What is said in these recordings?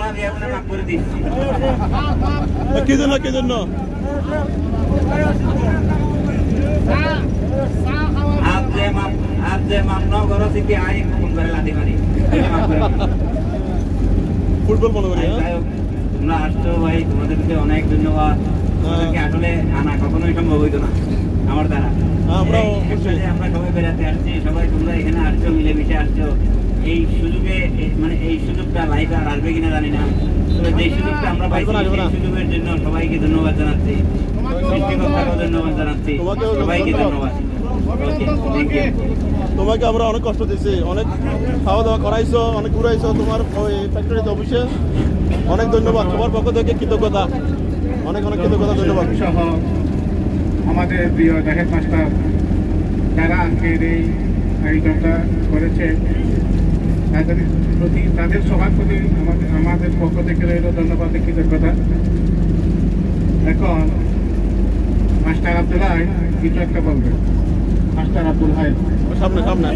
আমি আপনার মাফ করে দিচ্ছি। কি জন্য आप जे माफ न करो कि आई फोन করে লাঠি মারি মাফ করে ফুটবল মনে করি তোমরা আসছো ভাই, তোমাদেরকে অনেক ধন্যবাদ। তোমাদেরকে আসলে আনা কখনোই সম্ভব হইতো না আমার দ্বারা। আমরা সবাই বেড়াতে আসছি, সবাই তোমরা এখানে আসছো, মিলেমিশে আসছো। এই সুযোগে মানে এই সুযোগটা লাইফে আর আসবে কিনা জানি না, তবে যে সুযোগটা আমরা পাইছি সেই সুযোগের জন্য সবাইকে ধন্যবাদ জানাচ্ছি, সৃষ্টিকর্তাকেও ধন্যবাদ জানাচ্ছি, সবাইকে ধন্যবাদ। তোমাকে আমরা অনেক কষ্ট দিচ্ছি, অনেক খাওয়া দাওয়া করাইছো, অনেক ঘুরাইছো তোমার ওই ফ্যাক্টরিতে অফিসে। অনেক ধন্যবাদ তোমার পক্ষ থেকে, কৃতজ্ঞতা, অনেক অনেক কৃতজ্ঞতা, ধন্যবাদ। সহ আমাদের প্রিয় জাহেদ মাস্টার যারা আজকের এই আয়োজনটা করেছে তাদের প্রতি, তাদের সবার প্রতি আমাদের পক্ষ থেকে রইল ধন্যবাদ, কৃতজ্ঞতা। এখন মাস্টার আব্দুল হাই কিছু একটা বলবেন। মাস্টার আব্দুল হাই সামনে।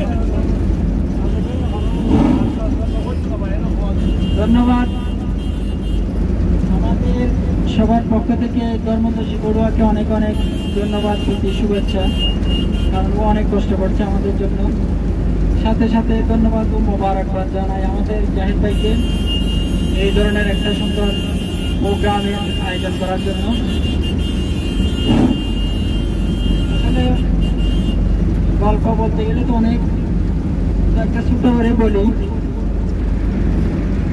ধন্যবাদ। আমাদের সবার পক্ষ থেকে ধর্মতোষী বড়ুয়াকে অনেক অনেক ধন্যবাদ, প্রীতি, শুভেচ্ছা, কারণ ও অনেক কষ্ট করছে আমাদের জন্য। সাথে সাথে ধন্যবাদ ও মোবারকবাদ জানাই আমাদের জাহিদ ভাইকে এই ধরনের একটা সুন্দর প্রোগ্রামের আয়োজন করার জন্য। আসলে গল্প বলতে গেলে তো অনেক, একটা ছোট করে বলি।